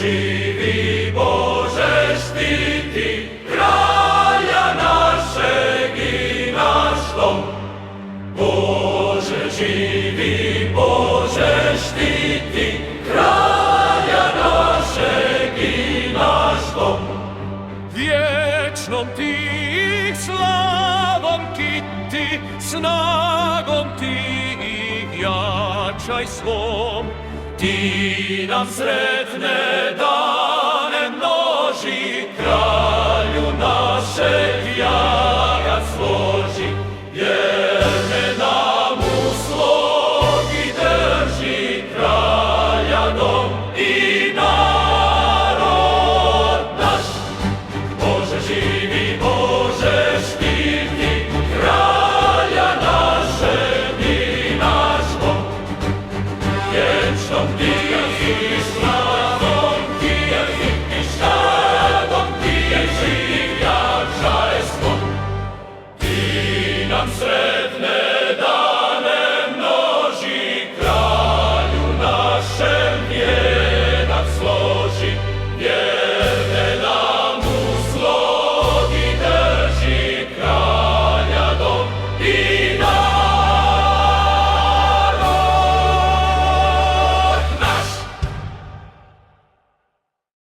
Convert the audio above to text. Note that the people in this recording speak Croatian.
živi, Bože štiti kralja našeg i naš dom. Bože živi, Bože štiti kralja našeg i naš dom. Vječnom ti ih slavom kiti, snagom ti ih jačaj svom. Ti nam sretne dane množi, kralju našeg jarac složi, vjerne nam u slogi drži, kralja dom i narod naš. Bože živi, Bože štiti kralja našeg i naš dom. Vječnom ti i slavom ti i štagom ti jačaj svom. Ti nam sretne